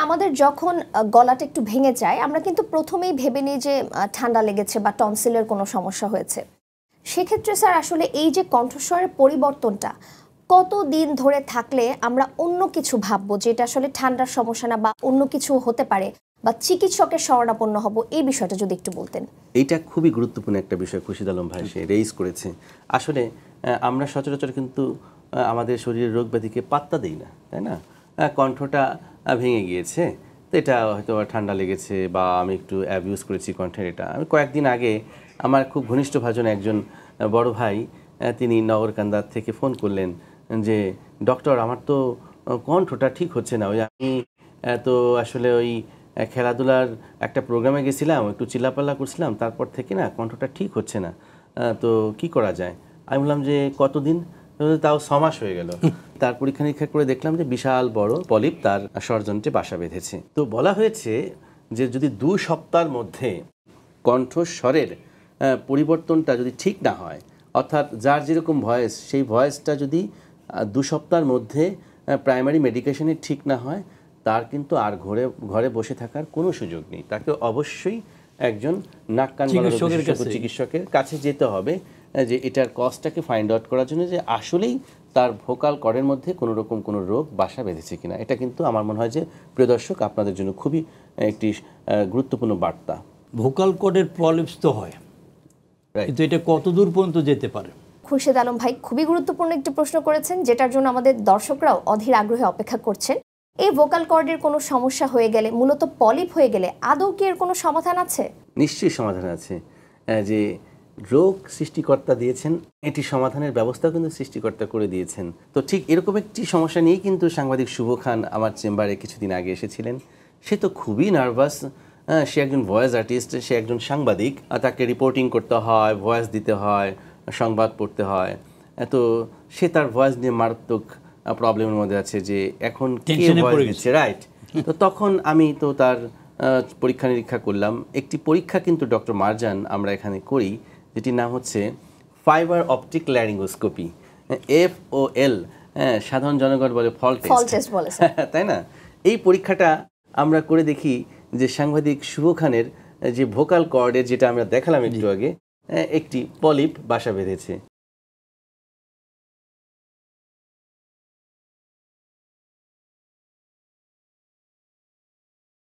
আমাদের যখন গলাটা একটু ভেঙে যায় আমরা কিন্তু প্রথমেই ভেবে নিই যে ঠান্ডা লেগেছে বা টনসিলের কোনো সমস্যা হয়েছে। সেক্ষেত্রে স্যার আসলে এই যে কণ্ঠস্বরের পরিবর্তনটা কতদিন ধরে থাকলে আমরা অন্য কিছু ভাববো যে এটা আসলে ঠান্ডার সমস্যা না বা অন্য কিছু হতে পারে বা চিকিৎসকের শরণাপন্ন হব, এই বিষয়টা যদি একটু বলতেন। এইটা খুবই গুরুত্বপূর্ণ একটা বিষয় খুরশিদ আলম ভাই সে রেইজ করেছে। আসলে আমরা সচরাচর কিন্তু আমাদের শরীরের রোগ ব্যাধিকে পাত্তা দিই না, তাই না? কণ্ঠটা ভেঙে গিয়েছে, তো এটা হয়তো ঠান্ডা লেগেছে বা আমি একটু অ্যাবিউজ করেছি কণ্ঠের। এটা আমি কয়েকদিন আগে আমার খুব ঘনিষ্ঠ ভাজন একজন বড় ভাই তিনি নগরকান্দার থেকে ফোন করলেন যে ডক্টর আমার তো কণ্ঠটা ঠিক হচ্ছে না, ওই আমি তো আসলে ওই খেলাধুলার একটা প্রোগ্রামে গেছিলাম, একটু চিল্লাপাল্লা করছিলাম, তারপর থেকে না কণ্ঠটা ঠিক হচ্ছে না, তো কি করা যায়? আমি বললাম যে কতদিন? তাও 6 মাস হয়ে গেল। তার পরীক্ষা নিরীক্ষা করে দেখলাম যে বিশাল বড় পলিপ তার স্বরযন্ত্রে বাসা বেঁধেছে। তো বলা হয়েছে যে যদি 2 সপ্তাহের মধ্যে কণ্ঠস্বরের পরিবর্তনটা যদি ঠিক না হয়, অর্থাৎ যার যেরকম ভয়েস সেই ভয়েসটা যদি 2 সপ্তাহের মধ্যে প্রাইমারি মেডিকেশনে ঠিক না হয়, তার কিন্তু আর ঘরে বসে থাকার কোনো সুযোগ নেই। তাকে অবশ্যই একজন নাক কান গলা চিকিৎসকের কাছে যেতে হবে, যে এটার কজটাকে ফাইন্ড আউট করার জন্য যে আসলেই তার ভোকাল কর্ডের মধ্যে কোনো রকম কোনো রোগ বাসা বেঁধেছে কিনা। এটা কিন্তু আমার মনে হয় যে প্রিয় দর্শক আপনাদের জন্য খুবই একটি গুরুত্বপূর্ণ বার্তা। ভোকাল কর্ডের প্রবলেমস তো হয়, কিন্তু এটা কত দূর পর্যন্ত যেতে পারে? খুরশিদ আলম ভাই খুবই গুরুত্বপূর্ণ একটি প্রশ্ন করেছেন, যেটার জন্য আমাদের দর্শকরাও অধীর আগ্রহে অপেক্ষা করছেন। এই ভোকাল কর্ডের কোনো সমস্যা হয়ে গেলে, মূলত পলিপ হয়ে গেলে আদৌ কি এর কোনো সমাধান আছে? নিশ্চয়ই সমাধান আছে। যে রোগ সৃষ্টিকর্তা দিয়েছেন, এটি সমাধানের ব্যবস্থাও কিন্তু সৃষ্টিকর্তা করে দিয়েছেন। তো ঠিক এরকম একটি সমস্যা নিয়েই কিন্তু সাংবাদিক শুভ খান আমার চেম্বারে কিছুদিন আগে এসেছিলেন। সে তো খুবই নার্ভাস, সে একজন ভয়েস আর্টিস্ট, সে একজন সাংবাদিক, তাকে রিপোর্টিং করতে হয়, ভয়েস দিতে হয়, সংবাদ পড়তে হয়। তো সে তার ভয়েস নিয়ে মারাত্মক প্রবলেমের মধ্যে আছে যে এখন কে ভয়েস দিচ্ছে, রাইট? তো তখন আমি তো তার পরীক্ষা নিরীক্ষা করলাম। একটি পরীক্ষা কিন্তু ডক্টর মারজান আমরা এখানে করি, যেটির নাম হচ্ছে ফাইবার অপটিক ল্যারিঙ্গোস্কোপি, FOL, সাধারণ জনগণ বলে ফল টেস্ট, তাই না? এই পরীক্ষাটা আমরা করে দেখি যে সাংবাদিক শুভ খানের যে ভোকাল কর্ডের, যেটা আমরা দেখালাম একটু আগে, একটি পলিপ বাসা বেঁধেছে।